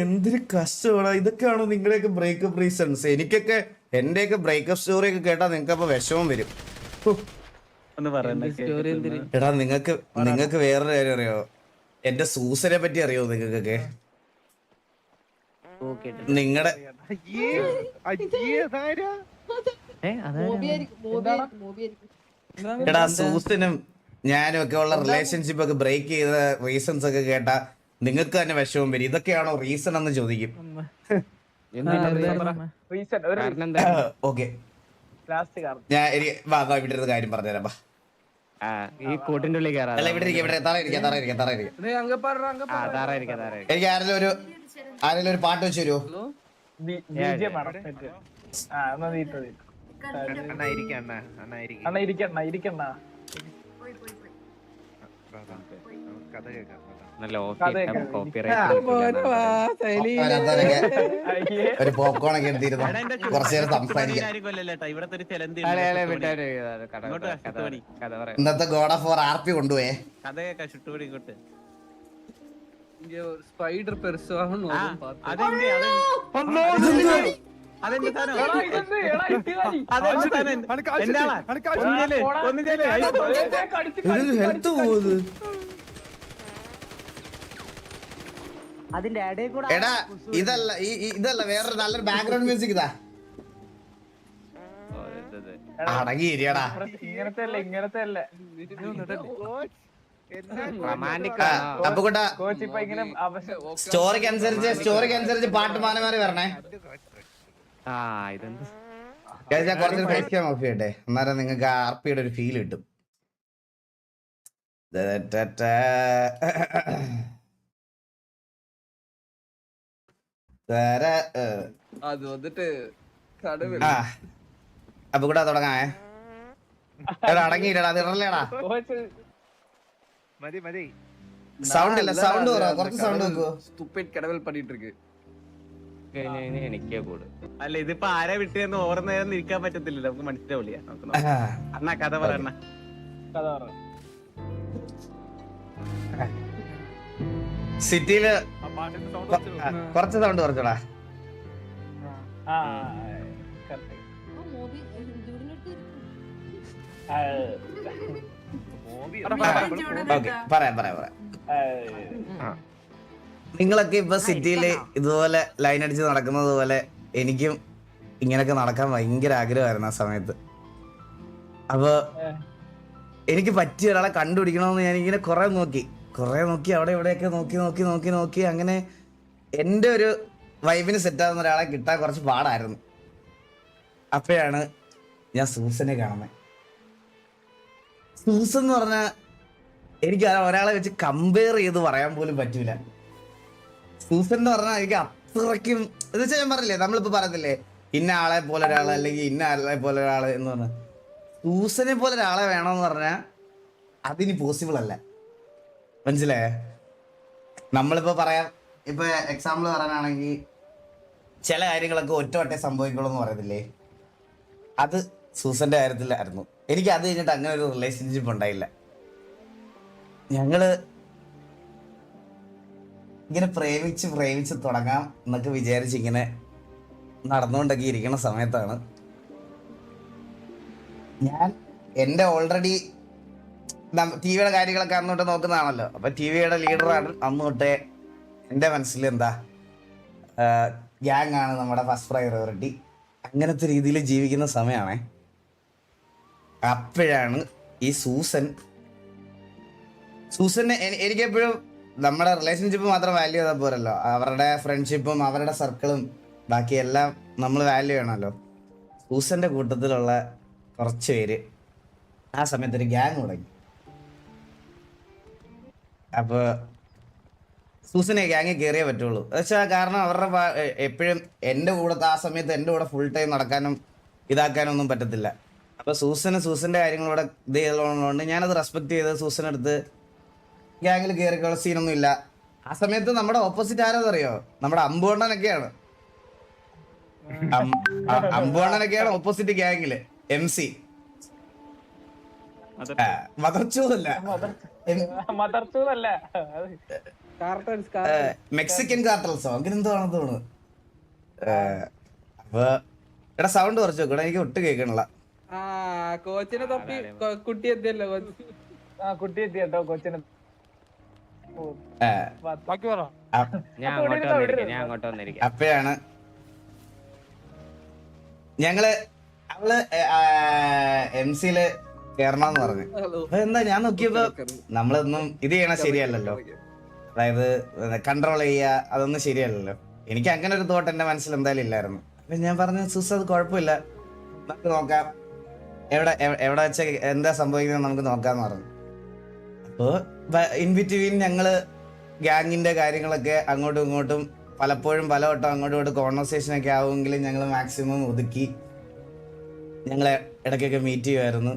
എന്തൊരു കഷ്ടമാണ്. ഇതൊക്കെയാണോ നിങ്ങളുടെയൊക്കെ ബ്രേക്കപ്പ് റീസൺസ്? എനിക്കൊക്കെ എന്റെയൊക്കെ ബ്രേക്കപ്പ് സ്റ്റോറി ഒക്കെ കേട്ടാ നിങ്ങൾക്ക് അപ്പൊ വിഷമം വരും. എടാ നിങ്ങൾക്ക് വേറൊരു കാര്യം അറിയോ? എന്റെ സൂസനെ പറ്റി അറിയോ നിങ്ങൾക്കൊക്കെ? നിങ്ങളുടെ എടാ സൂസനും ഞാനും ഒക്കെ ഉള്ള റിലേഷൻഷിപ്പ് ഒക്കെ ബ്രേക്ക് ചെയ്ത റീസൺസ് ഒക്കെ കേട്ടാ നിങ്ങൾക്ക് തന്നെ വിഷമം വരും. ഇതൊക്കെയാണോ റീസൺ എന്ന് ചോദിക്കും. ഓക്കെ ഞാൻ ഇവിടെ കാര്യം പറഞ്ഞുതരാം. എനിക്ക് ആരെങ്കിലും ഒരു പാട്ട് വെച്ച് തരുമോ? ഒരു പോപ്കോൺ ഒക്കെ എടുത്തിരുന്നു കുറച്ചു നേരം സംസാരിക്കാം. ഇന്നത്തെ ഗോഡ് ഓഫ് വാർ ആർപി കൊണ്ടുപോയേ. സ്പൈഡർ പെരുസാണെന്ന് ഹെൽത്ത് പോകുന്നത്. എടാ ഇതല്ല വേറൊരു നല്ലൊരു ബാക്ക്ഗ്രൗണ്ട് മ്യൂസിക് ഇതാ. അടങ്ങിയിരിയടാ. സ്റ്റോറിക്ക് അനുസരിച്ച് പാട്ട് മാറി മാറി വരണേ. ഞാൻ കുറച്ച് ഫേസ് ക്യാം ഓഫ് ചെയ്യട്ടെ, എന്നാലും നിങ്ങൾക്ക് ആർപിയുടെ ഒരു ഫീൽ കിട്ടും. അപ്പൊ കൂടെ തുടങ്ങാ. അടങ്ങിയില്ലടാ, അത് ഇറല്ലേടാ. സൗണ്ട് ഇല്ല, സൗണ്ട് കുറച്ച് സൗണ്ട് വെക്കുവോ? കടവൽ പണിട്ട് ഇருக்கு. അല്ല ഇതിപ്പോ ആരെ വിട്ടേന്ന് ഓർമ്മ ഇരിക്കാൻ പറ്റത്തില്ലല്ലോ, നമുക്ക് മനസ്സിലാവില്ല. അണ്ണാ കഥ പറയണ. സിറ്റിയില് കുറച്ച് സൗണ്ട് കുറച്ചോടാ. പറയാം. നിങ്ങളൊക്കെ ഇപ്പൊ സിറ്റിയില് ഇതുപോലെ ലൈൻ അടിച്ച് നടക്കുന്നത് പോലെ എനിക്കും ഇങ്ങനൊക്കെ നടക്കാൻ ഭയങ്കര ആഗ്രഹമായിരുന്നു ആ സമയത്ത്. അപ്പൊ എനിക്ക് പറ്റിയ ഒരാളെ കണ്ടുപിടിക്കണമെന്ന് ഞാനിങ്ങനെ കുറെ നോക്കി അവിടെ ഇവിടെയൊക്കെ നോക്കി അങ്ങനെ എൻ്റെ ഒരു വൈബിന് സെറ്റാകുന്ന ഒരാളെ കിട്ടാൻ കുറച്ച് പാടായിരുന്നു. അപ്പോഴാണ് ഞാൻ സൂസനെ കാണുന്നത്. സൂസൻ എന്ന് പറഞ്ഞാൽ എനിക്ക് ഒരാളെ വെച്ച് കമ്പയർ ചെയ്ത് പറയാൻ പോലും പറ്റൂല. സൂസൻ എന്ന് പറഞ്ഞാൽ എനിക്ക് അത്രയ്ക്കും എന്ന് വെച്ചാൽ ഞാൻ പറഞ്ഞില്ലേ, നമ്മളിപ്പോ പറഞ്ഞില്ലേ ഇന്ന ആളെ പോലെ ഒരാൾ അല്ലെങ്കിൽ ഇന്ന ആളെ പോലെ ഒരാൾ എന്ന് പറഞ്ഞാൽ സൂസനെ പോലെ ഒരാളെ വേണമെന്ന് പറഞ്ഞാൽ അതിന് പോസിബിൾ അല്ല. മനസ്സിലായേ? നമ്മളിപ്പോ പറയാം, ഇപ്പൊ എക്സാമ്പിൾ പറയാനാണെങ്കിൽ ചില കാര്യങ്ങളൊക്കെ ഒറ്റവട്ടേ സംഭവിക്കുള്ളൂ എന്ന് പറയത്തില്ലേ, അത് സൂസന്റെ കാര്യത്തിലായിരുന്നു. എനിക്ക് അത് കഴിഞ്ഞിട്ട് അങ്ങനെ ഒരു റിലേഷൻഷിപ്പ് ഉണ്ടായില്ല. ഞങ്ങള് ഇങ്ങനെ പ്രേമിച്ച് തുടങ്ങാം എന്നൊക്കെ വിചാരിച്ച് ഇങ്ങനെ നടന്നുകൊണ്ടൊക്കെ ഇരിക്കുന്ന സമയത്താണ് ഞാൻ എൻ്റെ ഓൾറെഡി ടിവിയുടെ കാര്യങ്ങളൊക്കെ അന്ന് തൊട്ട് നോക്കുന്നതാണല്ലോ. അപ്പൊ ടിവിയുടെ ലീഡറാണ് അന്ന് തൊട്ടേ. എൻ്റെ മനസ്സിൽ എന്താ, ഗ്യാങ് ആണ് നമ്മുടെ ഫസ്റ്റ് പ്രയോറിറ്റി, അങ്ങനത്തെ രീതിയിൽ ജീവിക്കുന്ന സമയമാണേ. അപ്പോഴാണ് ഈ സൂസനെ എനിക്കെപ്പോഴും നമ്മുടെ റിലേഷൻഷിപ്പ് മാത്രം വാല്യൂ ചെയ്താൽ പോരല്ലോ, അവരുടെ ഫ്രണ്ട്ഷിപ്പും അവരുടെ സർക്കിളും ബാക്കിയെല്ലാം നമ്മൾ വാല്യൂ ചെയ്യണമല്ലോ. സൂസന്റെ കൂട്ടത്തിലുള്ള കുറച്ച് പേര് ആ സമയത്ത് ഒരു ഗ്യാങ് തുടങ്ങി. അപ്പോൾ സൂസനെ ഗ്യാങ്ങിൽ കയറിയേ പറ്റുള്ളൂ. എന്നുവെച്ചാൽ കാരണം അവരുടെ എപ്പോഴും എൻ്റെ കൂടെ ആ സമയത്ത് എൻ്റെ കൂടെ ഫുൾ ടൈം നടക്കാനും ഇതാക്കാനും ഒന്നും പറ്റത്തില്ല. അപ്പോൾ സൂസൻ്റെ കാര്യങ്ങളോടെ ഇത് ചെയ്തുള്ളതുകൊണ്ട് ഞാനത് റെസ്പെക്ട് ചെയ്ത് സൂസനെടുത്ത് ഗ്യാങ്ങിൽ കയറിക്കുള്ള സീനൊന്നും ഇല്ല. ആ സമയത്ത് നമ്മുടെ ഓപ്പോസിറ്റ് ആരാന്നറിയോ? നമ്മുടെ അമ്പുവണ്ണനൊക്കെയാണ്. അമ്പുവണ്ണനൊക്കെയാണ് ഓപ്പോസിറ്റ് ഗ്യാങ്ങില്. MC മദർച്ചോല്ല. മദർത്തൂന്നല്ല മെക്സിക്കൻ കാർട്ടൽസോ അങ്ങനെ എന്തോ ആണെന്ന് തോന്നുന്നു. അപ്പൊ എടാ സൗണ്ട് കുറച്ച് നോക്കണം, എനിക്ക് ഒട്ടും കേൾക്കണില്ല. ആ കോച്ചിനെ തപ്പി കുട്ടി എത്തിയല്ലോ കോച്ച്. കുട്ടി എത്തി കേട്ടോ കൊച്ചിന്. ബാക്കി പറ. ഞാൻ അങ്ങോട്ട് വന്നിരിക്കാം. അപ്പഴാണ് ഞങ്ങള് അവള് MC-ല് കേറണമെന്ന് പറഞ്ഞു. അപ്പൊ എന്താ ഞാൻ നോക്കിയപ്പോ നമ്മളൊന്നും ഇത് ചെയ്യണ ശരിയല്ലല്ലോ, അതായത് കൺട്രോൾ ചെയ്യുക അതൊന്നും ശരിയല്ലല്ലോ. എനിക്ക് അങ്ങനെ ഒരു തോട്ട് എന്റെ മനസ്സിൽ എന്തായാലും ഇല്ലായിരുന്നു. അപ്പൊ ഞാൻ പറഞ്ഞു സൂസ് അത് കുഴപ്പമില്ല, നമുക്ക് നോക്കാം, എവിടെ വെച്ച എന്താ സംഭവിക്കുന്നത് നമുക്ക് നോക്കാന്ന് പറഞ്ഞു. അപ്പോ ഇൻ ബിറ്റ്വീൻ ഞങ്ങള് ഗ്യാങ്ങിന്റെ കാര്യങ്ങളൊക്കെ അങ്ങോട്ടും ഇങ്ങോട്ടും പലപ്പോഴും പലവട്ടം അങ്ങോട്ടും ഇങ്ങോട്ടും കോൺവെർസേഷൻ ഒക്കെ ആവുമെങ്കിലും ഞങ്ങൾ മാക്സിമം ഒതുക്കി ഞങ്ങളെ ഇടയ്ക്കൊക്കെ മീറ്റ് ചെയ്യുമായിരുന്നു.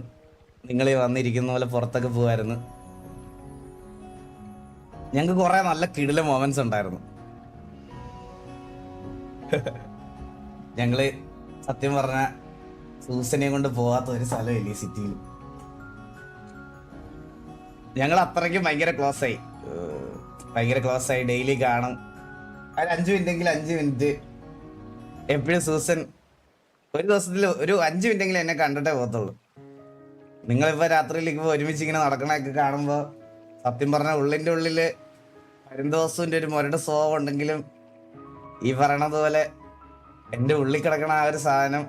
നിങ്ങൾ വന്നിരിക്കുന്ന പോലെ പുറത്തൊക്കെ പോകുമായിരുന്നു. ഞങ്ങൾക്ക് കുറെ നല്ല കിടില മൊമെന്റ്സ് ഉണ്ടായിരുന്നു. ഞങ്ങള് സത്യം പറഞ്ഞ സൂസനെ കൊണ്ട് പോവാത്ത ഒരു സ്ഥലമില്ല ഈ സിറ്റിയിൽ. ഞങ്ങൾ അത്രയ്ക്കും ഭയങ്കര ക്ലോസ് ആയി ഡെയിലി കാണും. ഒരു 5 മിനിറ്റെങ്കിലും 5 മിനിറ്റ് എപ്പോഴും സൂസൻ ഒരു ദിവസത്തിൽ ഒരു 5 മിനിറ്റെങ്കിലും എന്നെ കണ്ടിട്ടേ പോകത്തുള്ളൂ. നിങ്ങളിപ്പോ രാത്രിയിലേക്ക് ഒരുമിച്ച് ഇങ്ങനെ നടക്കണൊക്കെ കാണുമ്പോ സത്യം പറഞ്ഞ ഉള്ളിന്റെ ഉള്ളില് പരിന്തോസത്തിന്റെ ഒരു മുരട് സ്വഭാവം ഉണ്ടെങ്കിലും ഈ പറയണത് പോലെ എന്റെ ഉള്ളിൽ കിടക്കണ ആ ഒരു സാധനം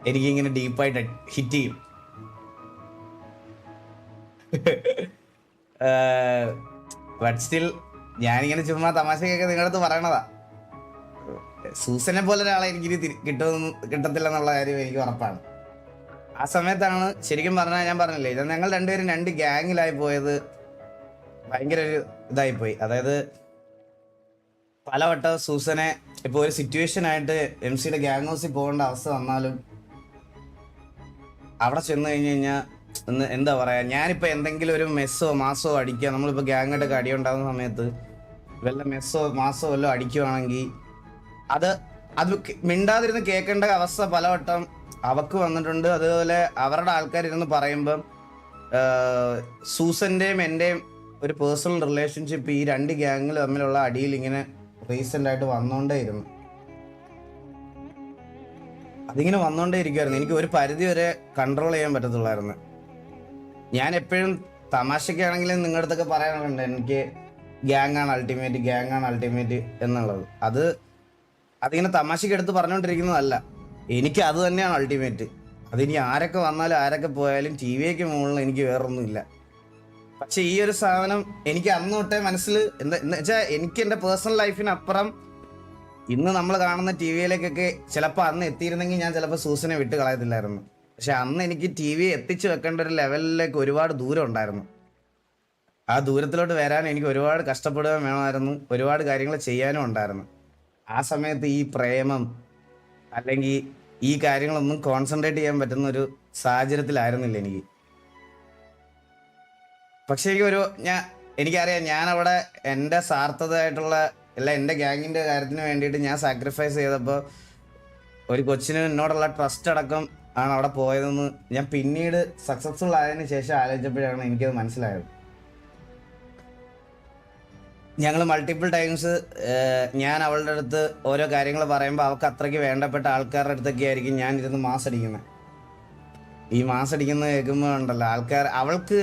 എനിക്കിങ്ങനെ ഡീപ്പായിട്ട് ഹിറ്റ് ചെയ്യും. ബട്ട് സ്റ്റിൽ ഞാനിങ്ങനെ ചുമ്മാ തമാശയൊക്കെ നിങ്ങളുടെ അടുത്ത് പറയണതാ. സൂസനെ പോലെ ഒരാളെ എനിക്ക് കിട്ടത്തില്ലെന്നുള്ള കാര്യം എനിക്ക് ഉറപ്പാണ്. ആ സമയത്താണ് ശരിക്കും പറഞ്ഞാൽ ഞാൻ പറഞ്ഞില്ലേ, ഇത് ഞങ്ങൾ രണ്ടുപേരും 2 ഗ്യാങ്ങിലായി പോയത് ഭയങ്കര ഒരു ഇതായിപ്പോയി. അതായത് പലവട്ടം സൂസനെ ഇപ്പൊ ഒരു സിറ്റുവേഷൻ ആയിട്ട് MC-യുടെ ഗ്യാങ് ഹൗസിൽ പോകേണ്ട അവസ്ഥ വന്നാലും അവിടെ ചെന്ന് കഴിഞ്ഞ് കഴിഞ്ഞാൽ എന്താ പറയാ, ഞാനിപ്പോ എന്തെങ്കിലും ഒരു മെസ്സോ മാസോ അടിക്കുക, നമ്മളിപ്പോ ഗ്യാങ്ങായിട്ടൊക്കെ അടിയുണ്ടാകുന്ന സമയത്ത് വല്ല മെസ്സോ മാസോ വല്ലതും അടിക്കുവാണെങ്കിൽ അത് മിണ്ടാതിരുന്ന് കേൾക്കേണ്ട അവസ്ഥ പലവട്ടം അവക്ക് വന്നിട്ടുണ്ട്. അതുപോലെ അവരുടെ ആൾക്കാരിരുന്ന് പറയുമ്പം സൂസന്റെയും എന്റെയും ഒരു പേഴ്സണൽ റിലേഷൻഷിപ്പ് ഈ 2 ഗ്യാങ്ങിൽ തമ്മിലുള്ള അടിയിൽ ഇങ്ങനെ റീസെന്റ് ആയിട്ട് വന്നോണ്ടേയിരുന്നു. അതിങ്ങനെ വന്നോണ്ടേ ഇരിക്കുമായിരുന്നു. എനിക്ക് ഒരു പരിധി വരെ കൺട്രോൾ ചെയ്യാൻ പറ്റത്തുള്ളായിരുന്നു. ഞാൻ എപ്പോഴും തമാശക്കാണെങ്കിലും നിങ്ങളുടെ അടുത്തൊക്കെ പറയാറുണ്ട് എനിക്ക് ഗ്യാങ് ആണ് അൾട്ടിമേറ്റ് എന്നുള്ളത്. അതിങ്ങനെ തമാശക്ക് എടുത്ത് പറഞ്ഞുകൊണ്ടിരിക്കുന്നതല്ല, എനിക്ക് അത് തന്നെയാണ് അൾട്ടിമേറ്റ്. അതിനി ആരൊക്കെ വന്നാലും ആരൊക്കെ പോയാലും TV-ക്ക് മുകളിൽ എനിക്ക് വേറൊന്നുമില്ല. പക്ഷെ ഈ ഒരു സാധനം എനിക്ക് അന്ന് തൊട്ടേ മനസ്സിൽ എന്താ വെച്ചാൽ എനിക്ക് എൻ്റെ പേഴ്സണൽ ലൈഫിനപ്പുറം ഇന്ന് നമ്മൾ കാണുന്ന TV-യിലേക്കൊക്കെ ചിലപ്പോൾ അന്ന് എത്തിയിരുന്നെങ്കിൽ ഞാൻ ചിലപ്പോൾ സൂസനെ വിട്ട് കളയത്തില്ലായിരുന്നു. പക്ഷെ അന്ന് എനിക്ക് TV എത്തിച്ചു വെക്കേണ്ട ഒരു ലെവലിലേക്ക് ഒരുപാട് ദൂരം ഉണ്ടായിരുന്നു. ആ ദൂരത്തിലോട്ട് വരാൻ എനിക്ക് ഒരുപാട് കഷ്ടപ്പെടുകയും വേണമായിരുന്നു, ഒരുപാട് കാര്യങ്ങൾ ചെയ്യാനും ഉണ്ടായിരുന്നു. ആ സമയത്ത് ഈ പ്രേമം അല്ലെങ്കിൽ ഈ കാര്യങ്ങളൊന്നും കോൺസെൻട്രേറ്റ് ചെയ്യാൻ പറ്റുന്ന ഒരു സാഹചര്യത്തിലായിരുന്നില്ല എനിക്ക്. പക്ഷേ എനിക്കറിയാം ഞാൻ അവിടെ എൻ്റെ സാർത്ഥതയായിട്ടുള്ള അല്ല എൻ്റെ ഗ്യാങ്ങിൻ്റെ കാര്യത്തിന് വേണ്ടിയിട്ട് ഞാൻ സാക്രിഫൈസ് ചെയ്തപ്പോൾ ഒരു കൊച്ചിന് എന്നോടുള്ള ട്രസ്റ്റ് അടക്കം ആണ് അവിടെ പോയതെന്ന് ഞാൻ പിന്നീട് സക്സസ്ഫുൾ ആയതിനു ശേഷം ആലോചിച്ചപ്പോഴാണ് എനിക്കത് മനസ്സിലായത്. ഞങ്ങൾ മൾട്ടിപ്പിൾ ടൈംസ് ഞാൻ അവളുടെ അടുത്ത് ഓരോ കാര്യങ്ങൾ പറയുമ്പോൾ അവൾക്ക് അത്രയ്ക്ക് വേണ്ടപ്പെട്ട ആൾക്കാരുടെ അടുത്തൊക്കെ ആയിരിക്കും ഞാൻ ഇരുന്ന് മാസ് അടിക്കുന്നത്. ഈ മാസ് അടിക്കുന്നത് കേൾക്കുമ്പോൾ ഉണ്ടല്ലോ അവൾക്ക്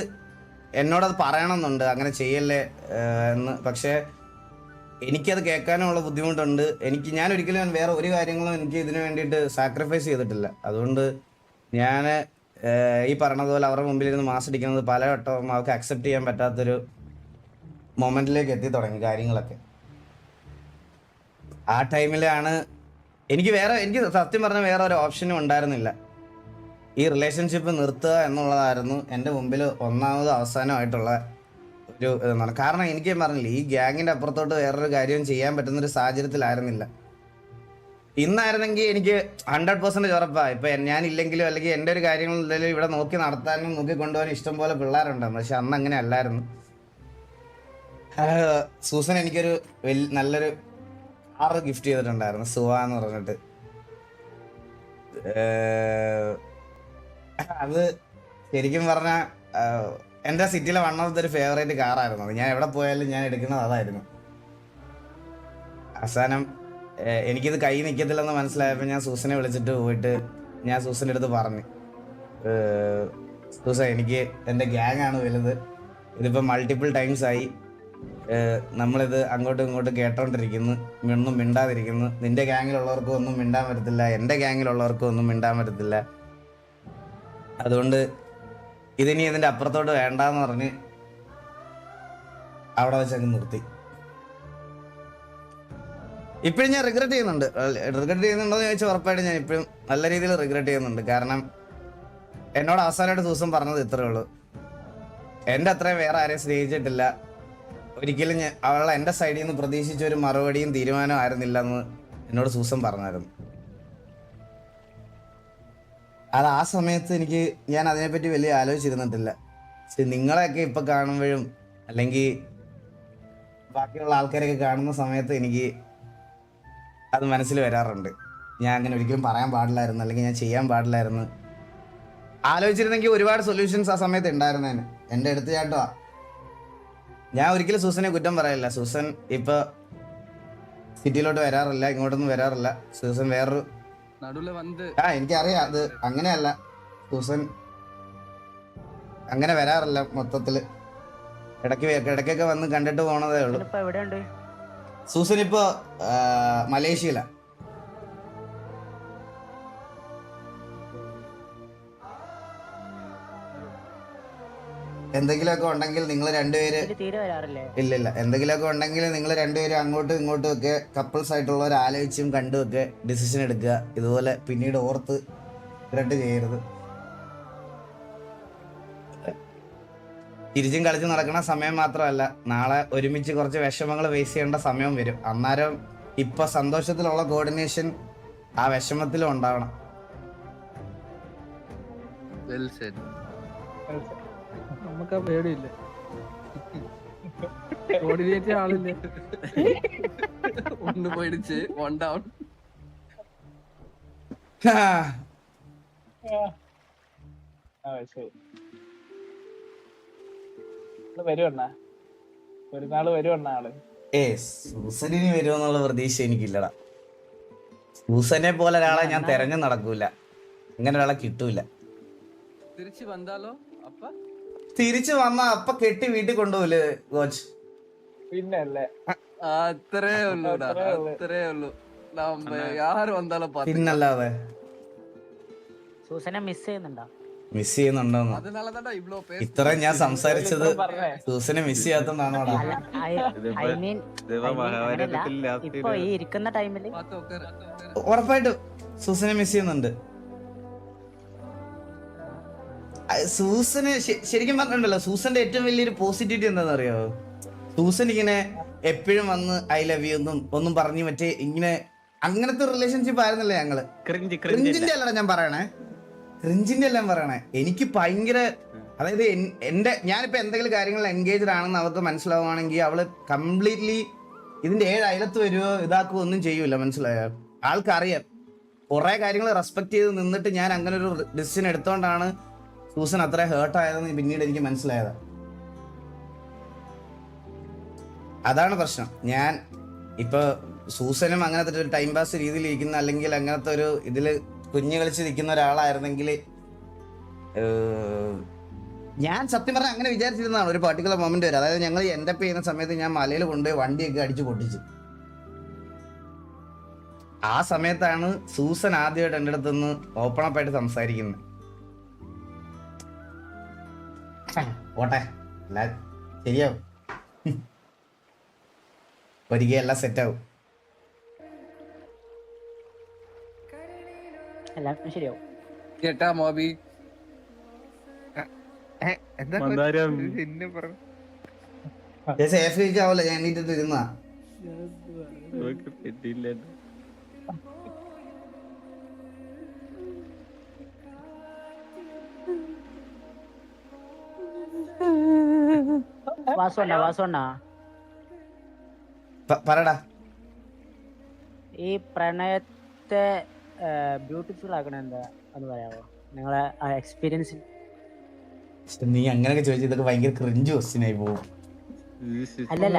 എന്നോടത് പറയണമെന്നുണ്ട് അങ്ങനെ ചെയ്യല്ലേ എന്ന്. പക്ഷേ എനിക്കത് കേൾക്കാനുമുള്ള ബുദ്ധിമുട്ടുണ്ട്. ഞാൻ ഒരിക്കലും വേറെ ഒരു കാര്യങ്ങളും എനിക്ക് ഇതിനു വേണ്ടിയിട്ട് സാക്രിഫൈസ് ചെയ്തിട്ടില്ല. അതുകൊണ്ട് ഞാൻ ഈ പറഞ്ഞതുപോലെ അവരുടെ മുമ്പിലിരുന്ന് മാസ് അടിക്കുന്നത് പലവട്ടം അവർക്ക് അക്സെപ്റ്റ് ചെയ്യാൻ പറ്റാത്തൊരു മൊമെന്റിലേക്ക് എത്തി തുടങ്ങി കാര്യങ്ങളൊക്കെ. ആ ടൈമിലാണ് എനിക്ക് സത്യം പറഞ്ഞാൽ വേറെ ഒരു ഓപ്ഷനും ഉണ്ടായിരുന്നില്ല. ഈ റിലേഷൻഷിപ്പ് നിർത്തുക എന്നുള്ളതായിരുന്നു എൻ്റെ മുമ്പിൽ ഒന്നാമത് അവസാനമായിട്ടുള്ള ഒരു ഇതെന്നാണ്. കാരണം എനിക്ക് പറഞ്ഞില്ല, ഈ ഗ്യാങ്ങിൻ്റെ അപ്പുറത്തോട്ട് വേറൊരു കാര്യവും ചെയ്യാൻ പറ്റുന്നൊരു സാഹചര്യത്തിലായിരുന്നില്ല. ഇന്നായിരുന്നെങ്കിൽ എനിക്ക് 100% ഉറപ്പാണ്. ഇപ്പം ഞാനില്ലെങ്കിലും അല്ലെങ്കിൽ എൻ്റെ ഒരു കാര്യങ്ങളില്ലെങ്കിലും ഇവിടെ നോക്കി നടത്താനും നോക്കി കൊണ്ടുപോകാനും ഇഷ്ടം പോലെ പിള്ളേരുണ്ടായിരുന്നു. പക്ഷെ അന്ന് അങ്ങനെ അല്ലായിരുന്നു. സൂസൻ എനിക്കൊരു നല്ലൊരു കാറ് ഗിഫ്റ്റ് ചെയ്തിട്ടുണ്ടായിരുന്നു, സുവ എന്ന് പറഞ്ഞിട്ട്. അത് ശരിക്കും പറഞ്ഞാൽ എൻ്റെ സിറ്റിയിലെ വൺ ഓഫ് ദ ഒരു ഫേവറേറ്റ് കാറായിരുന്നു അത്. ഞാൻ എവിടെ പോയാലും ഞാൻ എടുക്കുന്നത് അതായിരുന്നു. അവസാനം എനിക്കിത് കൈ നിൽക്കത്തില്ലെന്ന് മനസ്സിലായപ്പോൾ ഞാൻ സൂസനെ വിളിച്ചിട്ട് പോയിട്ട് ഞാൻ സൂസൻ്റെ അടുത്ത് പറഞ്ഞു, സൂസ എനിക്ക് എൻ്റെ ഗ്യാങ്ങാണ് വലുത്, ഇതിപ്പോൾ മൾട്ടിപ്പിൾ ടൈംസ് ആയി, നമ്മളിത് അങ്ങോട്ടും ഇങ്ങോട്ടും കേട്ടോണ്ടിരിക്കുന്നു, ഒന്നും മിണ്ടാതിരിക്കുന്നു, നിന്റെ ഗ്യാങ്ങിലുള്ളവർക്കും ഒന്നും മിണ്ടാൻ പറ്റത്തില്ല, എൻ്റെ ഗ്യാങ്ങിലുള്ളവർക്കും ഒന്നും മിണ്ടാൻ പറ്റത്തില്ല, അതുകൊണ്ട് ഇതിനി ഇതിൻ്റെ അപ്പുറത്തോട്ട് വേണ്ടാന്ന് പറഞ്ഞ് അവിടെ വെച്ചങ്ങ് നിർത്തി. ഇപ്പോഴും ഞാൻ റിഗ്രറ്റ് ചെയ്യുന്നുണ്ട്. റിഗ്രറ്റ് ചെയ്യുന്നുണ്ടോയെന്ന് ചോദിച്ചാൽ ഉറപ്പായിട്ടും ഞാൻ ഇപ്പോഴും നല്ല രീതിയിൽ റിഗ്രറ്റ് ചെയ്യുന്നുണ്ട്. കാരണം എന്നോട് അവസാനമായിട്ട് ദിവസം പറഞ്ഞത് ഇത്രയേ ഉള്ളൂ, എൻ്റെ അത്രയും വേറെ ആരെയും സ്നേഹിച്ചിട്ടില്ല, ഒരിക്കലും അവളെ എൻ്റെ സൈഡിൽ നിന്ന് പ്രതീക്ഷിച്ച ഒരു മറുപടിയും തീരുമാനവും ആയിരുന്നില്ല എന്ന് എന്നോട് സൂസൻ പറഞ്ഞായിരുന്നു. അത് ആ സമയത്ത് ഞാൻ അതിനെപ്പറ്റി വലിയ ആലോചിച്ചിരുന്നിട്ടില്ല. പക്ഷെ നിങ്ങളെയൊക്കെ ഇപ്പം കാണുമ്പോഴും അല്ലെങ്കിൽ ബാക്കിയുള്ള ആൾക്കാരെയൊക്കെ കാണുന്ന സമയത്ത് എനിക്ക് അത് മനസ്സിൽ വരാറുണ്ട്. ഞാൻ അങ്ങനെ ഒരിക്കലും പറയാൻ പാടില്ലായിരുന്നു, അല്ലെങ്കിൽ ഞാൻ ചെയ്യാൻ പാടില്ലായിരുന്നു. ആലോചിച്ചിരുന്നെങ്കിൽ ഒരുപാട് സൊല്യൂഷൻസ് ആ സമയത്ത് ഉണ്ടായിരുന്നേന്. എൻ്റെ അടുത്ത് ചേട്ടോ ഞാൻ ഒരിക്കലും സൂസനെ കുറ്റം പറയില്ല. സൂസൻ ഇപ്പോൾ സിറ്റിയിലോട്ട് വരാറില്ല, ഇങ്ങോട്ടൊന്നും വരാറില്ല. സൂസൻ വേറൊരു എനിക്കറിയാം, അത് അങ്ങനെയല്ല. സൂസൻ അങ്ങനെ വരാറില്ല മൊത്തത്തില്. ഇടയ്ക്കൊക്കെ വന്ന് കണ്ടിട്ട് പോണതേ ഉള്ളൂ. സൂസൻ ഇപ്പോ മലേഷ്യയില. എന്തെങ്കിലുമൊക്കെ ഉണ്ടെങ്കിൽ നിങ്ങൾ രണ്ടുപേര് ഇല്ല എന്തെങ്കിലുമൊക്കെ ഉണ്ടെങ്കിൽ നിങ്ങൾ രണ്ടുപേരും അങ്ങോട്ടും ഇങ്ങോട്ടും ഒക്കെ കപ്പിൾസ് ആയിട്ടുള്ളവർ ആലോചിച്ചും കണ്ടും ഒക്കെ ഡിസിഷൻ എടുക്കുക. ഇതുപോലെ പിന്നീട് ഓർത്ത് റിഗ്രറ്റ് ചെയ്യരുത്. തിരിച്ചും കളിച്ച് നടക്കുന്ന സമയം മാത്രമല്ല, നാളെ ഒരുമിച്ച് കുറച്ച് വിഷമങ്ങൾ ഫേസ് ചെയ്യേണ്ട സമയം വരും. അന്നേരം ഇപ്പൊ സന്തോഷത്തിലുള്ള കോർഡിനേഷൻ ആ വിഷമത്തിലും ഉണ്ടാവണം. നമുക്ക് ആ പേടിയില്ല, കോർഡിനേറ്റ് ആളില്ല. ഒന്ന് പേടിച്ച് വൺ ഡൗൺ. വരുവണ്ണ, ഒരു നാള് വരുവണ്ണ ആള്. സൂസനിന് വരുമെന്നുള്ള പ്രതീക്ഷ എനിക്കില്ലടാ. സൂസനെ പോലെ ഒരാളെ ഞാൻ തെരഞ്ഞു നടക്കൂല, അങ്ങനെ ഒരാളെ കിട്ടൂല. തിരിച്ചു വന്നാലോ? തിരിച്ചു വന്നാ അപ്പൊ കെട്ടി വീട്ടിൽ കൊണ്ടുപോല് കോച്ച്. പിന്നല്ലേ, അത്രേ ഉള്ളൂ, അത്രേ ഉള്ളൂ. ആര് വന്നാലോ പിന്നല്ലാതെ. സൂസനെ മിസ് ചെയ്യുന്നുണ്ടോ? മിസ് ചെയ്യുന്നുണ്ടോന്ന് ഇത്രയും ഞാൻ സംസാരിച്ചത് സൂസനെ മിസ് ചെയ്യാത്തോണ്ടാണോടാ? ഇപ്പൊ ഈ ഇരിക്കുന്ന ടൈമില് ഉറപ്പായിട്ടും സൂസനെ മിസ് ചെയ്യുന്നുണ്ട്. സൂസന് ശരിക്കും പറഞ്ഞിട്ടുണ്ടല്ലോ, സൂസന്റെ ഏറ്റവും വലിയൊരു പോസിറ്റിവിറ്റി എന്താണെന്ന് അറിയാമോ? സൂസൻ ഇങ്ങനെ എപ്പോഴും വന്ന് ഐ ലവ് യു ഒന്നും പറഞ്ഞ് മറ്റേ ഇങ്ങനെ അങ്ങനത്തെ റിലേഷൻഷിപ്പ് ആയിരുന്നല്ലേ ഞങ്ങള്. ക്രിഞ്ചിന്റെ അല്ലടാ ഞാൻ പറയണേ, ക്രിഞ്ചിന്റെ എല്ലാം പറയണേ. എനിക്ക് ഭയങ്കര, അതായത് ഞാനിപ്പോ എന്തെങ്കിലും കാര്യങ്ങളിൽ എൻഗേജ്ഡ് ആണെന്ന് അവർക്ക് മനസ്സിലാവുകയാണെങ്കിൽ അവള് കംപ്ലീറ്റ്ലി ഇതിന്റെ 7 അയലത്ത് വരുവോ ഇതാക്കുവോ ഒന്നും ചെയ്യൂല. മനസ്സിലായോ? ആൾക്കറിയാം കുറെ കാര്യങ്ങൾ റെസ്പെക്ട് ചെയ്ത് നിന്നിട്ട് ഞാൻ അങ്ങനെ ഒരു ഡിസിഷൻ എടുത്തോണ്ടാണ് സൂസൻ അത്ര ഹേർട്ട് ആയതെന്ന് പിന്നീട് എനിക്ക് മനസ്സിലായത്. അതാണ് പ്രശ്നം. ഞാൻ ഇപ്പൊ സൂസനും അങ്ങനത്തെ ഒരു ടൈം പാസ് രീതിയിൽ ഇരിക്കുന്ന, അല്ലെങ്കിൽ അങ്ങനത്തെ ഒരു ഇതില് കുഞ്ഞു കളിച്ച് നിൽക്കുന്ന ഒരാളായിരുന്നെങ്കിൽ ഞാൻ സത്യം പറഞ്ഞാൽ അങ്ങനെ വിചാരിച്ചിരുന്നതാണ് ഒരു പർട്ടിക്കുലർ മൊമെന്റ് വരെ. അതായത് ഞങ്ങൾ എൻ്റെ ചെയ്യുന്ന സമയത്ത് ഞാൻ മലയിൽ കൊണ്ടുപോയി വണ്ടിയൊക്കെ അടിച്ചു പൊട്ടിച്ചു. ആ സമയത്താണ് സൂസൻ ആദ്യമായിട്ട് എൻ്റെ അടുത്തുനിന്ന് ഓപ്പൺ അപ്പ് ആയിട്ട് സംസാരിക്കുന്നത്. ഓട്ടെ എല്ലാം ശരിയാവും, ഒരിക്കലും എല്ലാം സെറ്റാവും. എല്ലാം ശരിയാവും കേട്ടാ മോബി. സേഫിക്കാവല്ലോ, ഞാൻ എണീറ്റിട്ട് ഇരുന്നാ. വാസുണ്ണ പറടാ. ഈ പ്രണയത്തെ ബ്യൂട്ടിഫുൾ ആക്കണ എന്താ എന്ന് പറയാമോ? നിങ്ങളെ എക്സ്പീരിയൻസ് പക്ഷെ നീ അങ്ങനെയൊക്കെ ചോദിച്ചാൽ ഇതൊക്കെ ഭയങ്കര ക്രിഞ്ച് ക്വസ്റ്റ്യൻ ആയി പോകും. അല്ലല്ല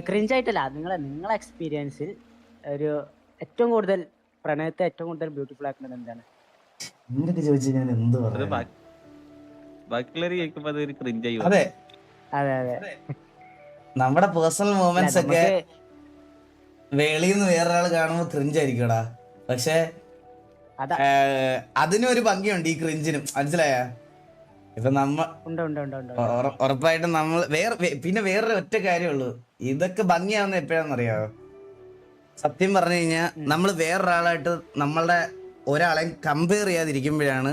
ക്രിഞ്ച് ആയിട്ടല്ല, നിങ്ങളെ എക്സ്പീരിയൻസിൽ ഒരു ഏറ്റവും കൂടുതൽ പ്രണയത്തെ ഏറ്റവും കൂടുതൽ ബ്യൂട്ടിഫുൾ ആക്കുന്നത് എന്താണ്? അങ്ങനെയൊക്കെ ചോദിച്ചാൽ ഞാൻ എന്ത് അത് പറയാ? ബാക്കിയുള്ളവർ കേൾക്കുമ്പോ അതൊരു ക്രിഞ്ചായി അതെ, അതെ അതെ. നമ്മുടെ പേഴ്സണൽ അല്ല, മൂമെന്റ്സ് ഒക്കെ നമുക്ക് വെളിയിൽ നിന്ന് വേറൊരാൾ കാണുമ്പോൾ ക്രിഞ്ച് ആയിരിക്കടാ. പക്ഷെ അതാ അതിനൊരു ഭംഗിയുണ്ട് ഈ ക്രിഞ്ചിനും, മനസ്സിലായ? ഇപ്പൊ ഉണ്ട് ഉണ്ട് ഉണ്ട് ഉണ്ട്. ഉറപ്പായിട്ടും നമ്മൾ പിന്നെ വേറൊരു ഒറ്റ കാര്യമുള്ളൂ, ഇതൊക്കെ ഭംഗിയാവുന്ന എപ്പോഴാണെന്നറിയാമോ? സത്യം പറഞ്ഞു കഴിഞ്ഞാൽ നമ്മൾ വേറൊരാളായിട്ട് നമ്മളുടെ ഒരാളെയും കമ്പയർ ചെയ്യാതിരിക്കുമ്പോഴാണ്.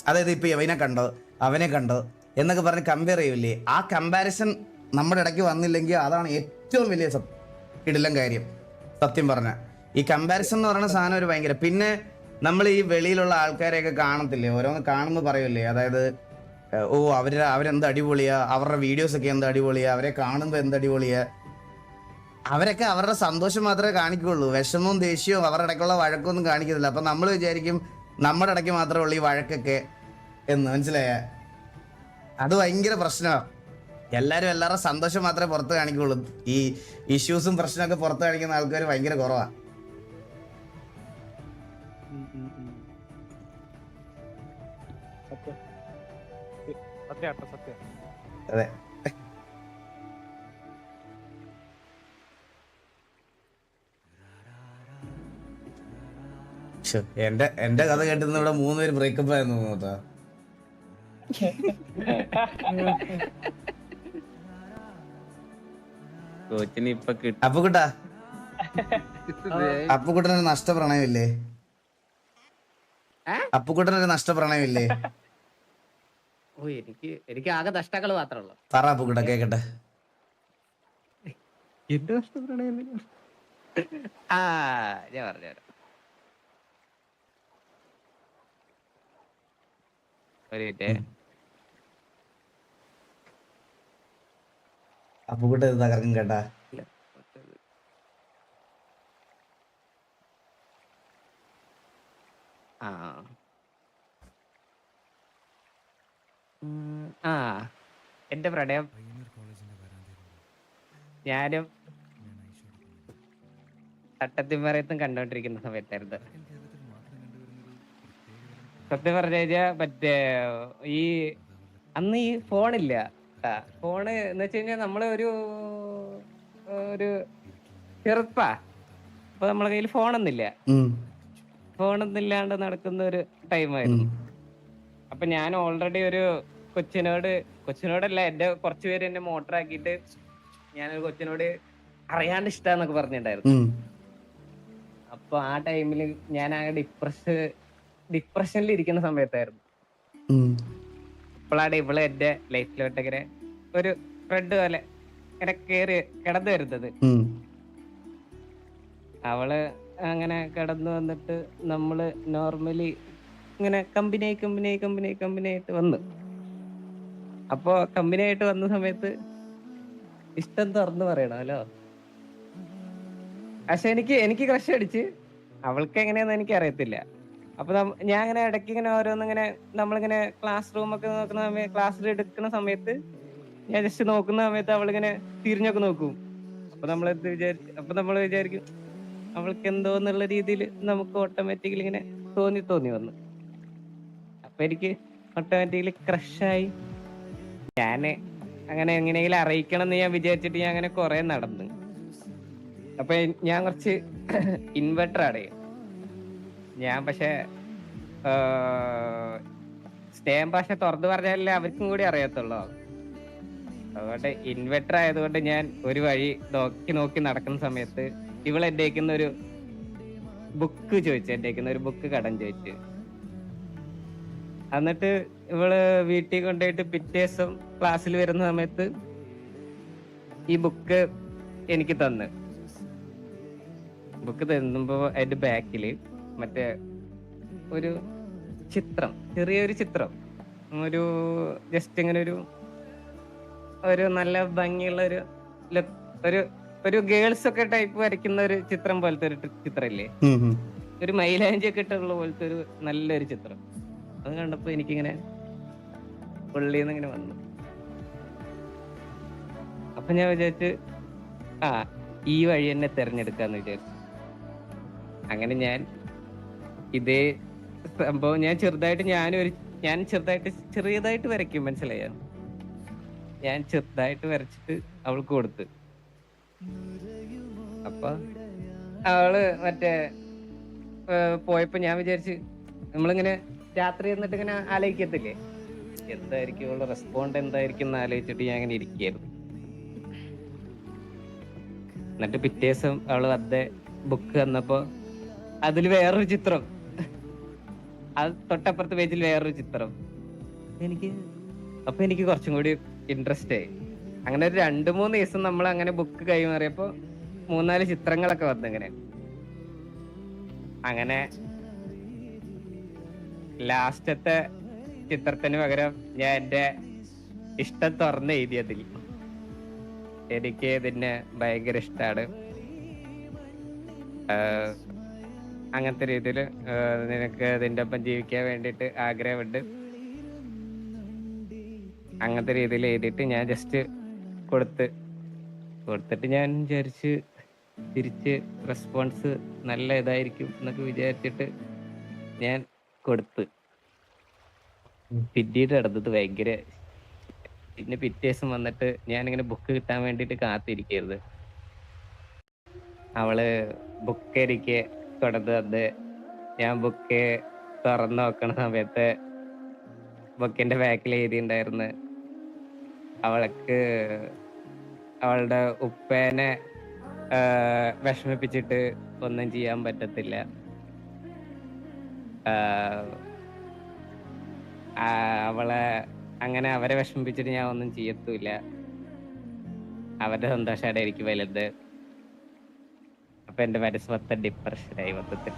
അതായത് ഇപ്പൊ ഇവനെ കണ്ടോ അവനെ കണ്ടോ എന്നൊക്കെ പറഞ്ഞ് കമ്പയർ ചെയ്യൂലേ, ആ കമ്പാരിസൺ നമ്മുടെ ഇടയ്ക്ക് വന്നില്ലെങ്കിൽ അതാണ് ഏറ്റവും വലിയ ഇടലം കാര്യം. സത്യം പറഞ്ഞ ഈ കമ്പാരിസൺ എന്ന് പറയുന്ന സാധനം ഒരു ഭയങ്കര. പിന്നെ നമ്മൾ ഈ വെളിയിലുള്ള ആൾക്കാരെയൊക്കെ കാണത്തില്ലേ, ഓരോന്ന് കാണുമ്പോൾ പറയൂലേ, അതായത് ഓ അവരെന്ത് അടിപൊളിയാ, അവരുടെ വീഡിയോസ് ഒക്കെ എന്ത് അടിപൊളിയാ, അവരെ കാണുമ്പോൾ എന്ത് അടിപൊളിയാ. അവരൊക്കെ അവരുടെ സന്തോഷം മാത്രമേ കാണിക്കുള്ളൂ, വിഷമവും ദേഷ്യവും അവരുടെ ഇടയ്ക്കുള്ള വഴക്കൊന്നും കാണിക്കുന്നില്ല. അപ്പൊ നമ്മൾ വിചാരിക്കും നമ്മുടെ ഇടയ്ക്ക് മാത്രമേ ഉള്ളൂ ഈ വഴക്കൊക്കെ എന്ന്, മനസ്സിലായ? അത് ഭയങ്കര പ്രശ്നമാണ്. എല്ലാവരും എല്ലാവരുടെ സന്തോഷം മാത്രമേ പുറത്ത് കാണിക്കുള്ളൂ, ഈ ഇഷ്യൂസും പ്രശ്നമൊക്കെ പുറത്ത് കാണിക്കുന്ന ആൾക്കാർ ഭയങ്കര കുറവാ. സത്യം. അതെ. എന്റെ കഥ കേട്ടുന്ന ഇവിടെ 3 പേര് ബ്രേക്കപ്പ് ആയിരുന്നു കേട്ടോ. കോച്ചിന് ഇപ്പൊ അപ്പുകുട്ടാ, അപ്പുകുട്ടനൊരു നഷ്ടപ്രണയമില്ലേ? അപ്പുകുട്ടനൊരു നഷ്ടപ്രണയമില്ലേ? ഓ എനിക്ക് ആകെ നഷ്ടങ്ങൾ മാത്രമേ ഉള്ളൂ. പറ അപ്പുകുട്ട കേക്കട്ടെ. എന്റെ നഷ്ടപ്രണയം ആ ഞാൻ പറഞ്ഞുതരാം. ഒരു മിനിറ്റ്. അപ്പുകുട്ട ഇത് തകർക്കും കേട്ടാ. ആ ആ എന്റെ പ്രണയം ഞാനും തട്ടത്തിമറയത്തും കണ്ടോണ്ടിരിക്കുന്ന സമയത്തായിരുന്നു. സത്യം പറഞ്ഞു കഴിഞ്ഞാ മറ്റേ ഈ അന്ന് ഈ ഫോണില്ല. ഫോണ് എന്ന് വെച്ച് കഴിഞ്ഞാൽ നമ്മള് ഒരു ചെറുപ്പാ. അപ്പൊ നമ്മളെ കയ്യിൽ ഫോണൊന്നില്ല. ഫോണൊന്നില്ലാണ്ട് നടക്കുന്ന ഒരു ടൈമായിരുന്നു. അപ്പൊ ഞാൻ ഓൾറെഡി ഒരു കൊച്ചിനോടല്ല, എന്റെ കുറച്ചു പേര് എന്നെ മോട്ടർ ആക്കിയിട്ട് ഞാനൊരു കൊച്ചിനോട് അറിയാണ്ട് ഇഷ്ടാന്നൊക്കെ പറഞ്ഞിട്ടുണ്ടായിരുന്നു. അപ്പൊ ആ ടൈമില് ഞാൻ ആ ഡിപ്രഷനിൽ ഇരിക്കുന്ന സമയത്തായിരുന്നു. അപ്പോഴാണ് ഇവള് എന്റെ ലൈഫിലോട്ടിങ്ങനെ ഒരു ഫ്രണ്ട് പോലെ ഇങ്ങനെ കേറി കിടന്നു വരുന്നത്. അവള് അങ്ങനെ കിടന്നു വന്നിട്ട് നമ്മള് നോർമലി ഇങ്ങനെ കമ്പനി ആയിട്ട് വന്നു. അപ്പൊ കമ്പനി ആയിട്ട് വന്ന സമയത്ത് ഇഷ്ടം തുറന്നു പറയണമല്ലോ. പക്ഷെ എനിക്ക് ക്രഷ് അടിച്ച്, അവൾക്ക് എങ്ങനെയാന്ന് എനിക്ക് അറിയത്തില്ല. അപ്പൊ ഞാൻ ഇങ്ങനെ ഇടയ്ക്ക് ഇങ്ങനെ ഓരോന്നിങ്ങനെ നമ്മളിങ്ങനെ ക്ലാസ് റൂമൊക്കെ നോക്കുന്ന സമയത്ത്, ക്ലാസ്സിൽ എടുക്കുന്ന സമയത്ത് ഞാൻ ജസ്റ്റ് നോക്കുന്ന സമയത്ത് അവളിങ്ങനെ തിരിഞ്ഞൊക്കെ നോക്കും. അപ്പൊ നമ്മൾ വിചാരിക്കും അവൾക്ക് എന്തോന്നുള്ള രീതിയിൽ നമുക്ക് ഓട്ടോമാറ്റിക്കലി ഇങ്ങനെ തോന്നി വന്നു. അപ്പൊ എനിക്ക് ഓട്ടോമാറ്റിക്കലി ക്രഷായി. ഞാന് അങ്ങനെ എങ്ങനെയെങ്കിലും അറിയിക്കണം എന്ന് ഞാൻ വിചാരിച്ചിട്ട് ഞാൻ അങ്ങനെ കുറെ നടന്നു. അപ്പൊ ഞാൻ കുറച്ച് ഇൻവെർട്ടറാണ് ഞാൻ. പക്ഷെ സ്റ്റേം ഭാഷ തുറന്നു പറഞ്ഞാലേ അവർക്കും കൂടി അറിയത്തുള്ളൂ. അതുകൊണ്ട് ഇൻവെർട്ടർ ആയതുകൊണ്ട് ഞാൻ ഒരു വഴി നോക്കി നടക്കുന്ന സമയത്ത് ഇവൾ എന്റെ ഒരു ബുക്ക് ചോദിച്ചു. എന്റെ ഒരു ബുക്ക് കടം ചോദിച്ചു. എന്നിട്ട് ഇവള് വീട്ടിൽ കൊണ്ടുപോയിട്ട് പിറ്റേ ദിവസം ക്ലാസ്സിൽ വരുന്ന സമയത്ത് ഈ ബുക്ക് എനിക്ക് തന്നു. ബുക്ക് തന്നുമ്പോ അതിന്റെ ബാക്കില് മറ്റേ ഒരു ചിത്രം, ചെറിയൊരു ചിത്രം, ഒരു ജസ്റ്റ് ഇങ്ങനെ ഒരു നല്ല ഭംഗിയുള്ള ഒരു ഗേൾസ് ഒക്കെ ടൈപ്പ് വരയ്ക്കുന്ന ഒരു ചിത്രം പോലത്തെ ഒരു ചിത്രമില്ലേ, ഒരു മൈലാഞ്ചി ഒക്കെ ഇട്ടുള്ള പോലത്തെ ഒരു നല്ലൊരു ചിത്രം. അത് കണ്ടപ്പോ എനിക്കിങ്ങനെ പുള്ളിന്ന് ഇങ്ങനെ വന്നു. അപ്പൊ ഞാൻ വിചാരിച്ചു ആ ഈ വഴി തന്നെ തിരഞ്ഞെടുക്കാന്ന് വിചാരിച്ചു. അങ്ങനെ ഞാൻ ഇതേ സംഭവം ഞാൻ ചെറുതായിട്ട് വരയ്ക്കും, മനസ്സിലായോ? ഞാൻ ചെറുതായിട്ട് വരച്ചിട്ട് അവൾക്ക് കൊടുത്ത്. അപ്പൊ അവള് മറ്റേ പോയപ്പോ ഞാൻ വിചാരിച്ച് നമ്മളിങ്ങനെ രാത്രി എന്നിട്ട് ഇങ്ങനെ ആലോചിക്കത്തില്ലേ എന്തായിരിക്കും അവളുടെ റെസ്പോണ്ട് എന്തായിരിക്കും എന്ന് ആലോചിച്ചിട്ട് ഞാൻ അങ്ങനെ ഇരിക്കുകയായിരുന്നു. എന്നിട്ട് പിറ്റേ ദിവസം അവള് വന്ന ബുക്ക് വന്നപ്പോ അതിൽ വേറൊരു ചിത്രം, അത് തൊട്ടപ്പുറത്തെ പേജിൽ വേറൊരു ചിത്രം. എനിക്ക് കുറച്ചും കൂടി ഇൻട്രസ്റ്റ് ആയി. അങ്ങനെ ഒരു 2-3 ദിവസം നമ്മൾ അങ്ങനെ ബുക്ക് കൈമാറിയപ്പോ 3-4 ചിത്രങ്ങളൊക്കെ വന്നിങ്ങനെ. അങ്ങനെ ലാസ്റ്റത്തെ ചിത്രത്തിന് പകരം ഞാൻ എന്റെ ഇഷ്ടം തുറന്ന് എഴുതിയതിൽ എനിക്ക് ഇതിനെ ഭയങ്കര ഇഷ്ടമാണ്. അങ്ങനത്തെ രീതിയിൽ നിനക്ക് ഇതിന്റെ ഒപ്പം ജീവിക്കാൻ വേണ്ടിയിട്ട് ആഗ്രഹമുണ്ട്. അങ്ങനത്തെ രീതിയിൽ എഴുതിയിട്ട് ഞാൻ ജസ്റ്റ് കൊടുത്തിട്ട് ഞാൻ വിചാരിച്ച് തിരിച്ച് റെസ്പോൺസ് നല്ല ഇതായിരിക്കും എന്നൊക്കെ വിചാരിച്ചിട്ട് ഞാൻ കൊടുത്ത്. പിന്നീട് നടന്നത് ഭയങ്കര. പിന്നെ പിറ്റേ ദിവസം വന്നിട്ട് ഞാനിങ്ങനെ ബുക്ക് കിട്ടാൻ വേണ്ടിയിട്ട് കാത്തിരിക്കരുത്. അവള് ബുക്ക് എനിക്ക് കൊണ്ടു തന്ന് ഞാൻ ബുക്ക് തുറന്നു നോക്കണ സമയത്ത് ബുക്കിന്റെ ബാക്കിൽ എഴുതിയിട്ടുണ്ടായിരുന്നു അവൾക്ക് അവളുടെ ഉപ്പേനെ വിഷമിപ്പിച്ചിട്ട് ഒന്നും ചെയ്യാൻ പറ്റത്തില്ല. അവളെ അങ്ങനെ അവരെ വിഷമിപ്പിച്ചിട്ട് ഞാൻ ഒന്നും ചെയ്യത്തുമില്ല. അവരുടെ സന്തോഷമാണ് എനിക്ക് വലുത്. അപ്പൊ എന്റെ മനസ്സ് മൊത്തം ഡിപ്രഷനായി മൊത്തത്തിൽ.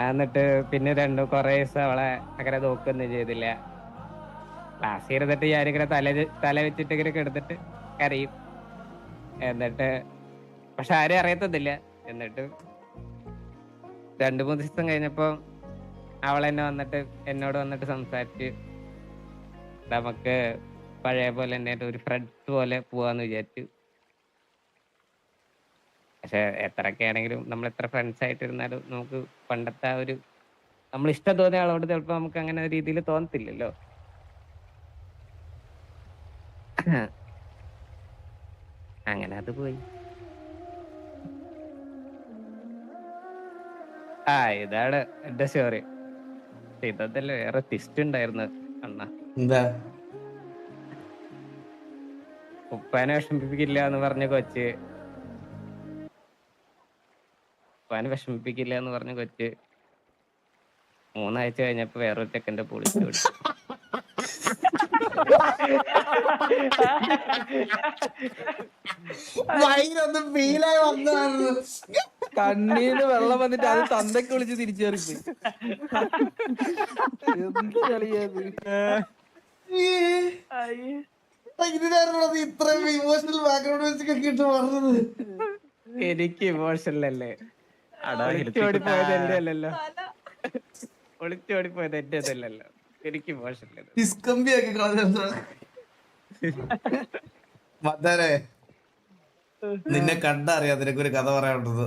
എന്നിട്ട് പിന്നെ കുറെ ദിവസം അവളെ അങ്ങനെ നോക്കൊന്നും ചെയ്തില്ല. ക്ലാസ് ഇരുന്നിട്ട് ഞാനിങ്ങനെ തല വെച്ചിട്ട് ഇങ്ങനെ കിടന്നിട്ട് കരയും. എന്നിട്ട് പക്ഷെ ആരും അറിയത്തൊന്നില്ല. എന്നിട്ട് 2-3 ദിവസം കഴിഞ്ഞപ്പോ എന്നോട് വന്നിട്ട് സംസാരിച്ച് നമുക്ക് പഴയ പോലെ തന്നെ ഒരു ഫ്രണ്ട്സ് പോലെ പോവാന്ന് വിചാരിച്ചു. പക്ഷെ എത്രയൊക്കെ ആണെങ്കിലും നമ്മൾ എത്ര ഫ്രണ്ട്സ് ആയിട്ടിരുന്നാലും നമുക്ക് പണ്ടത്തെ ആ ഒരു നമ്മൾ ഇഷ്ടം തോന്നിയ ആളോട് ചിലപ്പോ നമുക്ക് അങ്ങനെ രീതിയിൽ തോന്നത്തില്ലല്ലോ. അങ്ങനെ അത് പോയി. ഇതാണ് എന്റെ സ്റ്റോറി. ഇതല്ലേ വേറെ ട്വിസ്റ്റ് ഉണ്ടായിരുന്നു അണ്ണ. എന്താ ഉപ്പാനെ വിഷമിപ്പിക്കില്ല എന്ന് പറഞ്ഞ കൊച്ച് 3 ആഴ്ച കഴിഞ്ഞപ്പോ വേറൊരു ചെക്കന്റെ പൊളിച്ചു കൊടുത്തു. ഭയങ്കര ഫീലായി വന്നതാണ്. കണ്ണീന്ന് വെള്ളം വന്നിട്ട് അത് തന്തയ്ക്ക് വിളിച്ച് തിരിച്ചേറിപ്പോയി. എന്ത് കളിയത്? ഇതിനായിരുന്നു ഇത്രയും ഇമോഷണൽ ബാക്ക്ഗ്രൗണ്ട് വെച്ചൊക്കെ ഇട്ട് പറഞ്ഞത്. എനിക്ക് ഇമോഷണൽ അല്ലേ? ഒളിച്ചോടിപ്പോയത് എന്റെ അല്ലല്ലോ. ഒളിച്ചോടിപ്പോയത് എന്റെ അതല്ലല്ലോ. എനിക്ക് ഇമോഷണൽ. ഡിസ്കമ്പിയാക്കി കളഞ്ഞ മത്താരെ, നിന്നെ കണ്ടറിയാം നിനക്കൊരു കഥ പറയാനുള്ളത്.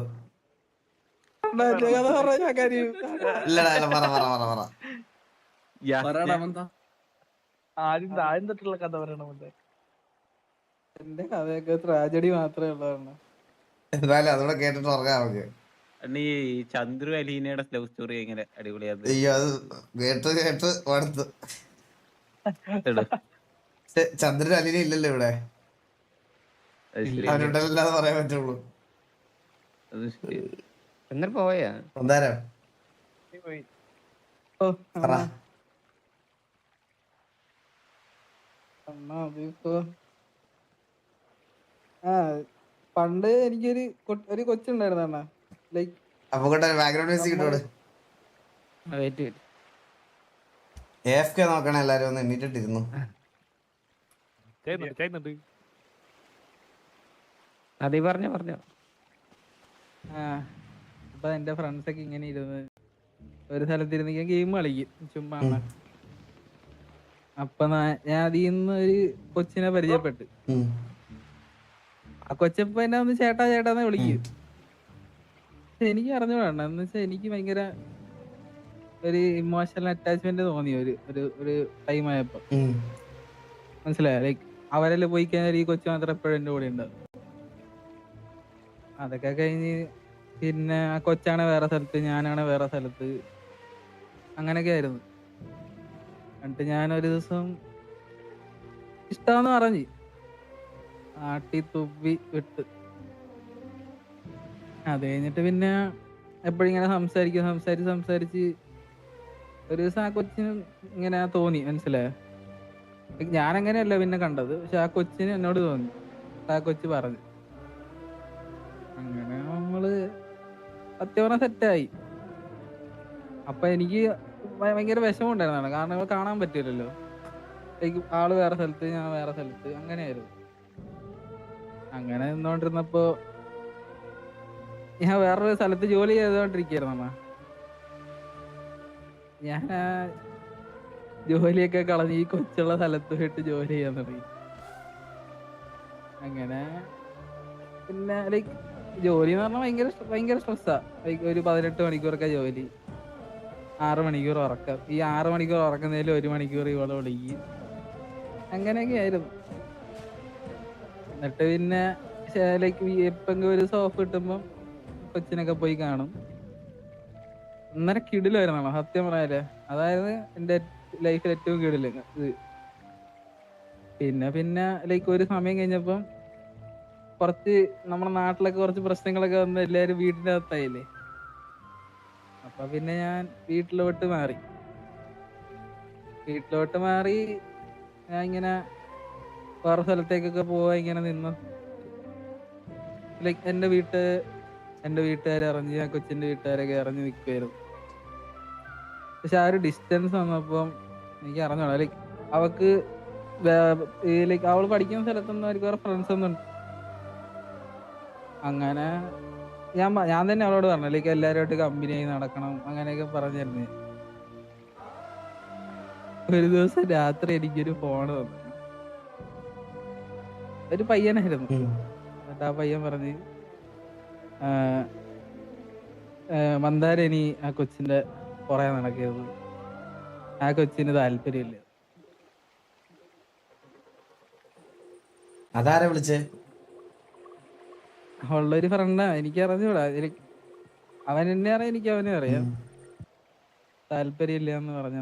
കഥ പറഞ്ഞ കാര്യം ഇല്ലടാ ഇല്ല, പറ പറ പറ പറ. ആദ്യം തൊട്ടുള്ള കഥ പറയണമെന്ന്. എന്റെ കഥയൊക്കെ ട്രാജഡി മാത്രമേ ഉള്ളതാണ്. എന്തായാലും അതോടെ കേട്ടിട്ട് ഉറങ്ങാം നമുക്ക്. ഈ ചന്ദ്രു അലീനയുടെ ലവ് സ്റ്റോറി എങ്ങനെ അടിപൊളിയാത്. അയ്യോ അത് കേട്ട് മടുത്ത്. ചന്ദ്രൻ അലീന ഇല്ലല്ലോ ഇവിടെ, അവരുണ്ടല്ലാതെ പറയാൻ പറ്റുള്ളൂ. എന്നിട്ട് പോയാ എന്തായാലും പറ. അതിപ്പോ പണ്ട് എനിക്കൊരു കൊച്ചുണ്ടായിരുന്നു അണ്ണാ. ലൈക്ക് അപ്പൊ ബാക്ക്ഗ്രൗണ്ട് മ്യൂസിക് ഇട്ടോട്. AFK നോക്കണേ എല്ലാരും, ഒന്ന് എണ്ണീറ്റിട്ടിരുന്നു. അതീ പറഞ്ഞോ. അപ്പൊ എന്റെ ഫ്രണ്ട്സ് ഒക്കെ ഇങ്ങനെ ഇരുന്ന് ഒരു സ്ഥലത്തിരുന്ന് ഗെയിം കളിക്കും ചുമ്മാ. അപ്പൊ ഞാൻ അതിന്ന് ഒരു കൊച്ചിനെ പരിചയപ്പെട്ട്. ആ കൊച്ചപ്പ എന്നെ ഒന്ന് ചേട്ടാ ചേട്ടാന്ന് വിളിക്കും. പക്ഷെ എനിക്ക് അറിഞ്ഞൂടാ എന്ന് വെച്ചാൽ എനിക്ക് ഭയങ്കര ഒരു ഇമോഷണൽ അറ്റാച്ച്മെന്റ് തോന്നി ഒരു ടൈം ആയപ്പോ. മനസ്സിലായോ? ലൈക്ക് അവരെല്ലാം പോയി കഴിഞ്ഞാൽ ഈ കൊച്ചു മാത്രം എപ്പോഴും എന്റെ കൂടെ ഉണ്ടാവും. അതൊക്കെ കഴിഞ്ഞ് പിന്നെ ആ കൊച്ചാണ് വേറെ സ്ഥലത്ത്, ഞാനാണ് വേറെ സ്ഥലത്ത്, അങ്ങനെയൊക്കെ ആയിരുന്നു. എന്നിട്ട് ഞാനൊരു ദിവസം ഇഷ്ടാന്ന് പറഞ്ഞ് ആട്ടി തുപ്പി വിട്ട്. അത് കഴിഞ്ഞിട്ട് പിന്നെ എപ്പോഴും ഇങ്ങനെ സംസാരിച്ച് ഒരു ദിവസം ആ കൊച്ചിന് ഇങ്ങനെ തോന്നി. മനസ്സിലായോ? ഞാനങ്ങനെയല്ല പിന്നെ കണ്ടത്, പക്ഷെ ആ കൊച്ചിന് എന്നോട് തോന്നി. ആ കൊച്ച് പറഞ്ഞു. അങ്ങനെ നമ്മള് സത്യം സെറ്റായി. അപ്പൊ എനിക്ക് ഭയങ്കര വിഷമം ഉണ്ടായിരുന്നതാണ്, കാരണം ഇവ കാണാൻ പറ്റില്ലല്ലോ. എനിക്ക് ആള് വേറെ സ്ഥലത്ത്, ഞാൻ വേറെ സ്ഥലത്ത്, അങ്ങനെയായിരുന്നു. അങ്ങനെ നിന്നോണ്ടിരുന്നപ്പോ ഞാൻ വേറൊരു സ്ഥലത്ത് ജോലി ചെയ്തോണ്ടിരിക്കുകയായിരുന്നു അമ്മ. ഞാൻ ആ ജോലിയൊക്കെ കളഞ്ഞ് ഈ കൊച്ചുള്ള സ്ഥലത്ത് പോയിട്ട് ജോലി ചെയ്യാൻ തുടങ്ങി. അങ്ങനെ പിന്നെ ലൈക്ക് ജോലി എന്ന് പറഞ്ഞാൽ ഭയങ്കര സ്ട്രെസ്സാ. ലൈക്ക് ഒരു 18 മണിക്കൂറൊക്കെ ജോലി, 6 മണിക്കൂർ ഉറക്കം. ഈ 6 മണിക്കൂർ ഉറക്കുന്നതിൽ 1 മണിക്കൂർ ഇവളെ വിളിക്കും. അങ്ങനെയൊക്കെ ആയിരുന്നു. എന്നിട്ട് പിന്നെ ലൈക്ക് എപ്പെങ്കിലും ഒരു സോഫ് കിട്ടുമ്പം കൊച്ചിനൊക്കെ പോയി കാണും. അന്നേരം കിടിലായിരുന്നോ സത്യം പറയാല്ലേ. അതായത് എന്റെ ലൈഫിൽ ഏറ്റവും കിടില് ഇത്. പിന്നെ ലൈക്ക് ഒരു സമയം കഴിഞ്ഞപ്പം കുറച്ച് നമ്മുടെ നാട്ടിലൊക്കെ കുറച്ച് പ്രശ്നങ്ങളൊക്കെ വന്ന് എല്ലാവരും വീടിന്റെ അകത്തായില്ലേ. അപ്പൊ പിന്നെ ഞാൻ വീട്ടിലോട്ട് മാറി. ഞാൻ ഇങ്ങനെ വേറെ സ്ഥലത്തേക്കൊക്കെ പോവാ ഇങ്ങനെ നിന്ന്. ലൈക്ക് എന്റെ വീട്ടുകാരെ അറിഞ്ഞ്, ഞാൻ കൊച്ചിന്റെ വീട്ടുകാരൊക്കെ അറിഞ്ഞ് നിൽക്കുമായിരുന്നു. പക്ഷെ ആ ഒരു ഡിസ്റ്റൻസ് വന്നപ്പം എനിക്ക് അറിഞ്ഞോളാം. ലൈക്ക് അവക്ക് ലൈക്ക് അവള് പഠിക്കുന്ന സ്ഥലത്തൊന്നും അവർക്ക് വേറെ ഫ്രണ്ട്സ് ഒന്നും ഉണ്ട്. അങ്ങനെ ഞാൻ തന്നെ അവളോട് പറഞ്ഞു, ലൈക്ക് എല്ലാവരുമായിട്ട് കമ്പനി ആയി നടക്കണം, അങ്ങനെയൊക്കെ പറഞ്ഞിരുന്നു. ഒരു ദിവസം രാത്രി എനിക്കൊരു ഫോൺ തന്നു. ഒരു പയ്യനായിരുന്നു. എന്നിട്ട് ആ പയ്യൻ പറഞ്ഞ് മന്ദാരനി ആ കൊച്ചിന്റെ പുറകെ നടക്കരുത്, ആ കൊച്ചിന് താല്പര്യമില്ല. അതാരാ വിളിച്ചേ? ഉള്ളൊരു ഫ്രണ്ടാ, എനിക്ക് അറിഞ്ഞൂടാ. അവൻ എന്നെ അറിയാം, എനിക്ക് അവനെ അറിയാം. താല്പര്യമില്ല എന്ന് പറഞ്ഞാ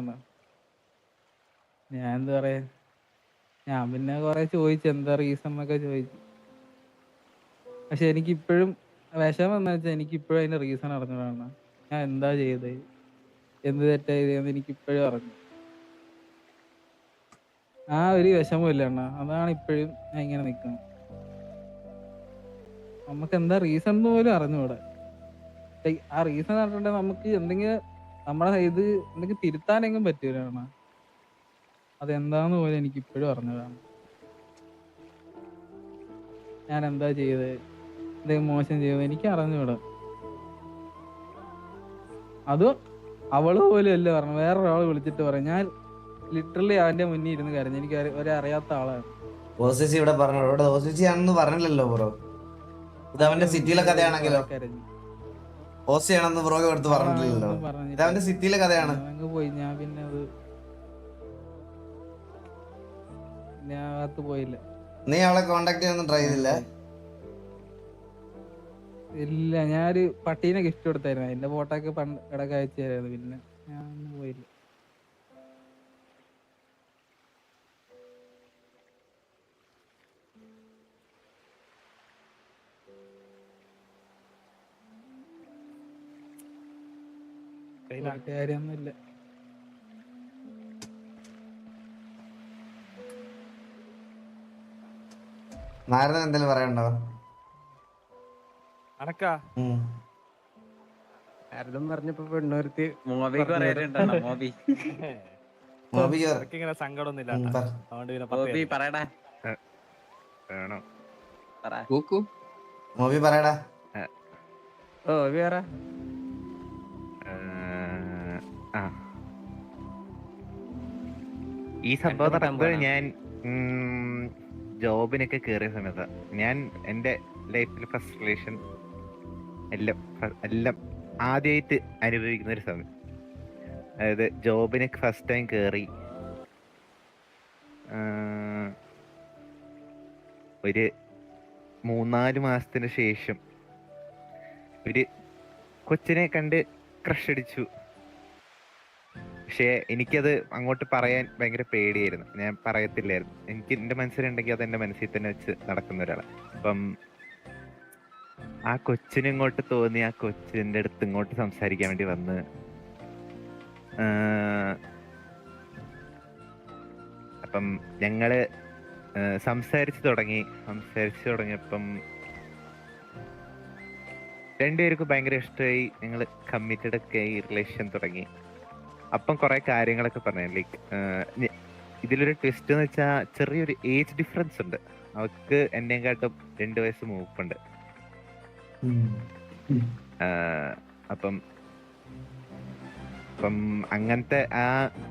ഞാൻ എന്താ പറയാ. ഞാൻ പിന്നെ കൊറേ ചോദിച്ചു എന്താ റീസൺ എന്നൊക്കെ ചോദിച്ചു. പക്ഷെ എനിക്കിപ്പോഴും വിഷമം എന്ന് വെച്ചാൽ എനിക്കിപ്പോഴും അതിന്റെ റീസൺ അറിഞ്ഞതാണ്. ഞാൻ എന്താ ചെയ്തത്, എന്ത് തെറ്റാ ചെയ്തതെന്ന് എനിക്കിപ്പോഴും അറിഞ്ഞു. ആ ഒരു വിഷമമില്ല അണ്ണാ. അതാണ് ഇപ്പോഴും ഞാൻ ഇങ്ങനെ നിൽക്കുന്നത്. നമുക്ക് എന്താ റീസൺ എന്ന് പോലും അറിഞ്ഞൂടെ. ആ റീസൺ അറിഞ്ഞിട്ടുണ്ടെങ്കിൽ നമുക്ക് എന്തെങ്കിലും നമ്മളെ ഇത് എന്തെങ്കിലും തിരുത്താനെങ്കിലും പറ്റൂലാണ്. അതെന്താന്ന് പോലും എനിക്ക് ഇപ്പോഴും അറിഞ്ഞതാണ്. ഞാൻ എന്താ ചെയ്തത്, എന്തെങ്കിലും മോശം ചെയ്തത് എനിക്ക് അറിഞ്ഞൂടാ. അത് അവള് പോലും അല്ല പറഞ്ഞു, വേറൊരാള് വിളിച്ചിട്ട് പറയും. ഞാൻ ലിറ്ററലി അവന്റെ മുന്നിൽ ഇരുന്ന് കരഞ്ഞു. എനിക്ക് അറിയാത്ത ആളാണ്. ഓസിസി ഇവിടെ പറഞ്ഞു, ഇവിടെ ഓസിസി ആണെന്ന് പറഞ്ഞില്ലല്ലോ ബ്രോ. ഇത് അവന്റെ സിറ്റിയിലെ കഥയാണെങ്കിലോ? ഓസി ആണെന്ന് ബ്രോ എടുത്ത് പറഞ്ഞിട്ടില്ലല്ലോ. ഇത് അവന്റെ സിറ്റിയിലെ കഥയാണ്. പോയി ഞാൻ പിന്നെ അത് പോയില്ല. നീ അവളെ കോണ്ടാക്ട് ചെയ്യാനൊന്നും ട്രൈ ചെയ്തില്ല? ഇല്ല, ഞാനൊരു പട്ടീനെ ഗിഫ്റ്റ് കൊടുത്തായിരുന്നു. അതിന്റെ ഫോട്ടോ ഒക്കെ ഇടയ്ക്ക് അയച്ചു തരായിരുന്നു. പിന്നെ ഞാൻ പോയില്ല. കാര്യമൊന്നുമില്ല. നാരദൻ എന്തെങ്കിലും പറയണ്ടോ? ആരതും പറഞ്ഞപ്പോ പെണ്ണൂർത്തി മോബിക്ക് പറയാനുണ്ടോ? മോബി മോബി പറയടാ. കൂക്കു മോബി പറയടാ. ഓ വേറെ ഈ സംഭവം നടക്കുന്നത് ഞാൻ ജോബിനൊക്കെ കയറിയ സമയത്ത് ഞാൻ എൻ്റെ ലൈഫിൽ ഫസ്റ്റ് റിലേഷൻ എല്ലാം ആദ്യമായിട്ട് അനുഭവിക്കുന്ന ഒരു സമയം. അതായത് ജോബിനൊക്കെ ഫസ്റ്റ് ടൈം കയറി ഒരു 3-4 മാസത്തിന് ശേഷം ഒരു കൊച്ചിനെ കണ്ട് ക്രഷ് അടിച്ചു. പക്ഷെ എനിക്കത് അങ്ങോട്ട് പറയാൻ ഭയങ്കര പേടിയായിരുന്നു. ഞാൻ പറയത്തില്ലായിരുന്നു. എനിക്ക് എൻ്റെ മനസ്സിലുണ്ടെങ്കിൽ അത് എൻ്റെ മനസ്സിൽ തന്നെ വെച്ച് നടക്കുന്ന ഒരാളാണ്. അപ്പം ആ കൊച്ചിന് ഇങ്ങോട്ട് തോന്നി, ആ കൊച്ചിൻ്റെ അടുത്ത് ഇങ്ങോട്ട് സംസാരിക്കാൻ വേണ്ടി വന്ന് അപ്പം ഞങ്ങള് സംസാരിച്ചു തുടങ്ങിയപ്പം രണ്ടുപേർക്കും ഭയങ്കര ഇഷ്ടമായി. ഞങ്ങൾ കമ്മിറ്റഡ് ഒക്കെ ആയി, റിലേഷൻ തുടങ്ങി. അപ്പം കുറെ കാര്യങ്ങളൊക്കെ പറഞ്ഞു. ലൈക്ക് ഇതിലൊരു ട്വിസ്റ്റ് എന്ന് വെച്ചാൽ ചെറിയൊരു ഏജ് ഡിഫറൻസ് ഉണ്ട്. അവർക്ക് എന്നെയും കാട്ടും 2 വയസ്സ് മൂപ്പുണ്ട്. അപ്പം അങ്ങനത്തെ ആ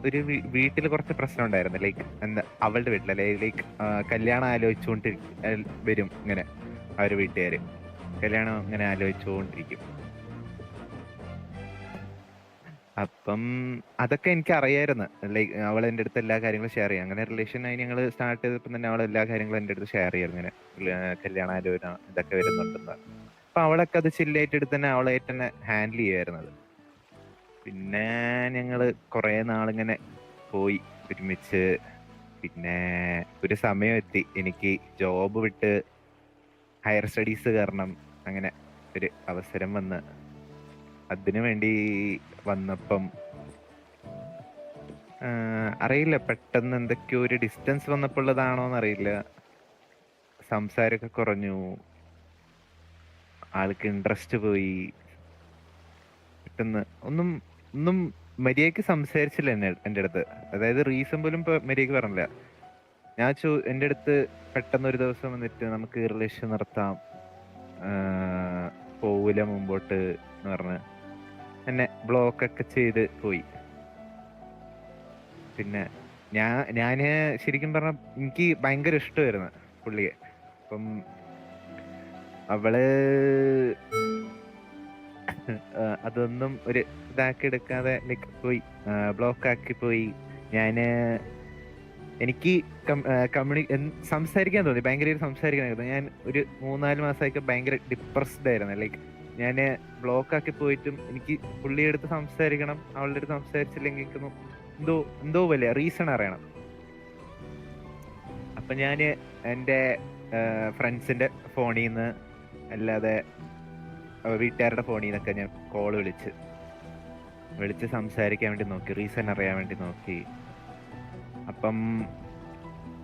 ഒരു വീട്ടിൽ കുറച്ച് പ്രശ്നം ഉണ്ടായിരുന്നു. ലൈക്ക് എന്താ അവളുടെ വീട്ടിലല്ലേ, ലൈക്ക് കല്യാണം ആലോചിച്ചുകൊണ്ട് വരും ഇങ്ങനെ അവരുടെ വീട്ടുകാര് കല്യാണം ഇങ്ങനെ ആലോചിച്ചുകൊണ്ടിരിക്കും. അപ്പം അതൊക്കെ എനിക്ക് അറിയായിരുന്നു. ലൈക്ക് അവൾ എൻ്റെ അടുത്ത് എല്ലാ കാര്യങ്ങളും ഷെയർ ചെയ്യും. അങ്ങനെ റിലേഷനായി ഞങ്ങൾ സ്റ്റാർട്ട് ചെയ്തപ്പോൾ തന്നെ അവൾ എല്ലാ കാര്യങ്ങളും എൻ്റെ അടുത്ത് ഷെയർ ചെയ്യും. ഇങ്ങനെ കല്യാണം ആലോചന ഇതൊക്കെ വരുന്നുണ്ടെന്ന്. അപ്പൊ അവളൊക്കെ അത് ചില്ലായിട്ട് എടുത്ത് തന്നെ അവളായിട്ട് തന്നെ ഹാൻഡിൽ ചെയ്യുമായിരുന്നത്. പിന്നെ ഞങ്ങള് കുറെ നാളിങ്ങനെ പോയി ഒരുമിച്ച്. പിന്നെ ഒരു സമയം എത്തി എനിക്ക് ജോബ് വിട്ട് ഹയർ സ്റ്റഡീസ് കയറണം. അങ്ങനെ ഒരു അവസരം വന്ന് അതിനു വേണ്ടി വന്നപ്പം അറിയില്ല, പെട്ടെന്ന് എന്തൊക്കെയോ ഒരു ഡിസ്റ്റൻസ് വന്നപ്പോഴതാണോന്ന് അറിയില്ല, സംസാരമൊക്കെ കുറഞ്ഞു, ആൾക്ക് ഇൻട്രസ്റ്റ് പോയി. പെട്ടെന്ന് ഒന്നും മര്യാദക്ക് സംസാരിച്ചില്ല എൻ്റെ അടുത്ത്. അതായത് റീസൺ പോലും ഇപ്പൊ മര്യാദക്ക് പറഞ്ഞില്ല. ഞാൻ എൻ്റെ അടുത്ത് പെട്ടെന്ന് ഒരു ദിവസം വന്നിട്ട് നമുക്ക് റിലേഷൻ നടത്താം, പോവില്ല മുമ്പോട്ട് എന്ന് പറഞ്ഞ് എന്നെ ബ്ലോക്കൊക്കെ ചെയ്ത് പോയി. പിന്നെ ഞാന് ശരിക്കും പറഞ്ഞ എനിക്ക് ഭയങ്കര ഇഷ്ടമായിരുന്നു പുള്ളിയെ. അപ്പം അവള് അതൊന്നും ഒരു ഇതാക്കി എടുക്കാതെ ലൈക്ക് പോയി, ബ്ലോക്ക് ആക്കി പോയി. എനിക്ക് സംസാരിക്കാൻ തോന്നി, ഭയങ്കര സംസാരിക്കാൻ തോന്നി. ഞാൻ ഒരു 3-4 മാസമായിട്ട് ഭയങ്കര ഡിപ്രസ്ഡ് ആയിരുന്നു. ലൈക്ക് ഞാൻ ബ്ലോക്ക് ആക്കി പോയിട്ടും എനിക്ക് പുള്ളിയുടെ അടുത്ത് സംസാരിക്കണം, അവളുടെ അടുത്ത് സംസാരിച്ചില്ലെങ്കിൽ എന്തോ വലിയ റീസൺ അറിയണം. അപ്പൊ ഞാൻ എൻ്റെ ഫ്രണ്ട്സിന്റെ ഫോണിൽ നിന്ന് അല്ലാതെ വീട്ടുകാരുടെ ഫോണിൽ നിന്നൊക്കെ ഞാൻ കോള് വിളിച്ച് സംസാരിക്കാൻ വേണ്ടി നോക്കി, റീസൺ അറിയാൻ വേണ്ടി നോക്കി.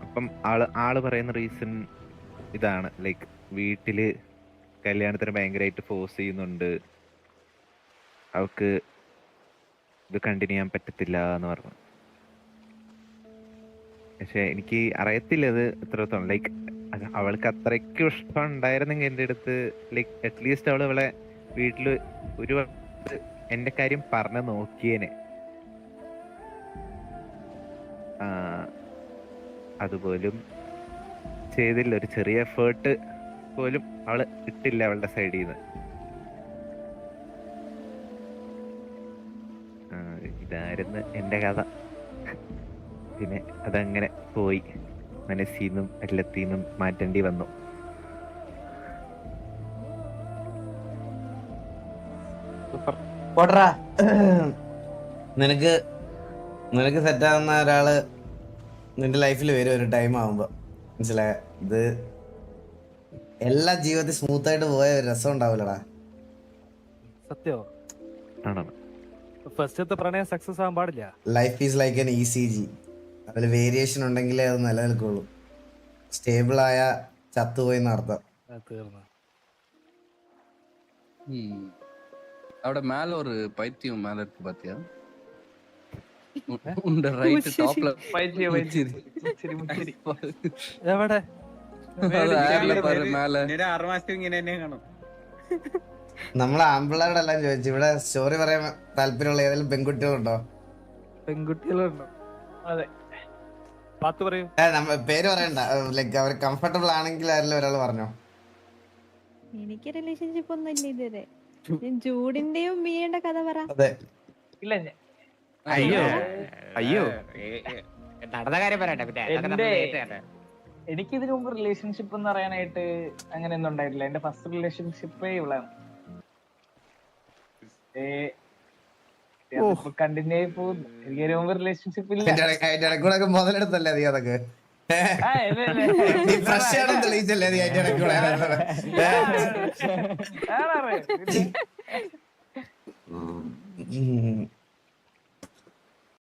അപ്പം ആള് പറയുന്ന റീസൺ ഇതാണ്, ലൈക്ക് വീട്ടില് കല്യാണത്തിന് ഭയങ്കരമായിട്ട് ഫോഴ്സ് ചെയ്യുന്നുണ്ട്, അവൾക്ക് ഇത് കണ്ടിന്യൂ ചെയ്യാൻ പറ്റത്തില്ല എന്ന് പറഞ്ഞു. പക്ഷെ എനിക്ക് അറിയത്തില്ല അത് എത്രത്തോളം, ലൈക്ക് അവൾക്ക് അത്രയ്ക്കും ഇഷ്ടം ഉണ്ടായിരുന്നെങ്കിൽ എൻ്റെ അടുത്ത്, ലൈക്ക് അറ്റ്ലീസ്റ്റ് അവളെ വീട്ടില് ഒരു എന്റെ കാര്യം പറഞ്ഞു നോക്കിയേനെ. അതുപോലും ചെയ്തില്ല. ഒരു ചെറിയ എഫേർട്ട് പോലും അവള് ഇട്ടില്ല അവളുടെ സൈഡിൽ നിന്ന്. ഇതായിരുന്നു എന്റെ കഥ. പിന്നെ അതങ്ങനെ പോയി, മനസ്സിന്നും എല്ലാത്തിന്നും മാറ്റേണ്ടി വന്നു. പോട്ടറാ, നിനക്ക് സെറ്റാവുന്ന ഒരാള് നിന്റെ ലൈഫിൽ വരും ഒരു ടൈം ആവുമ്പോ, മനസ്സിലായ? ഇത് എല്ലാ ജീവിതത്തിൽ സ്മൂത്ത് ആയിട്ട് പോയ ഒരു രസം ഉണ്ടാവില്ലടാ. സത്യോ? ആണോ? ഫസ്റ്റത്തെ പ്രണയം സക്സസ് ആവാൻ പാടില്ല. Life is like an ECG. അതിൽ വേരിയേഷൻ ഉണ്ടെങ്കിലേ അത് നിലനിൽക്കുള്ളൂ. സ്റ്റേബിൾ ആയ ചത്തുപോയി എന്നർത്ഥം. തീർന്നു. അവിടെ மேல ஒரு பைத்தியம் மேல இருக்கு பாத்தியா? உண்ட ரைட் டாப்ல പൈത്യം. എവിടെ? பாரு மேல. 6 മാസം ഇങ്ങനെ തന്നെ കാണും. നമ്മളെ ആമ്പിള്ളേരോടെല്ലാം ചോദിച്ചു, ഇവിടെ സ്റ്റോറി പറയാൻ താല്പര്യമുള്ള ഏതെങ്കിലും പെൺകുട്ടികളുണ്ടോ? പെൺകുട്ടികളുണ്ടോ? അതെ. പാത്ത് പറയൂ. പേര് പറയണ്ട, ലൈക്ക് അവർ കംഫർട്ടബിൾ ആണെങ്കിൽ ആരെങ്കിലും ഒരാൾ പറഞ്ഞോ. എനിക്ക് റിലേഷൻഷിപ്പ് ഒന്നും ഇല്ല ഇതുവരെ. ഞാൻ ജൂഡിന്റെയും മിയയുടെ കഥ പറ. അതെ, ഇല്ല അയ്യോ അയ്യോ നടന്ന കാര്യം പറയട്ടെ പിന്നെ അതൊക്കെ നമ്മൾ നേരിട്ട് കേട്ടെ. എനിക്ക് ഇതിനു മുമ്പ് റിലേഷൻഷിപ്പ് എന്ന് പറയാനായിട്ട് അങ്ങനെ ഒന്നും ഉണ്ടായിട്ടില്ല. എന്റെ ഫസ്റ്റ് റിലേഷൻഷിപ്പേ ഇവളാണ്. കണ്ടിന്യൂ ആയി പോകുന്നു. എനിക്ക് ഇതിനു മുമ്പ് റിലേഷൻഷിപ്പ് ഇല്ല. അതിന്റെ ഇടക്കൂടെ മുതലെടുത്തല്ലേ നീ അതൊക്കെ? നീ ഫ്രഷ് ആണെന്ന് തെളിയിച്ചല്ലേ നീ അതിന്റെ ഇടക്കൂടെ? ആണാറ്.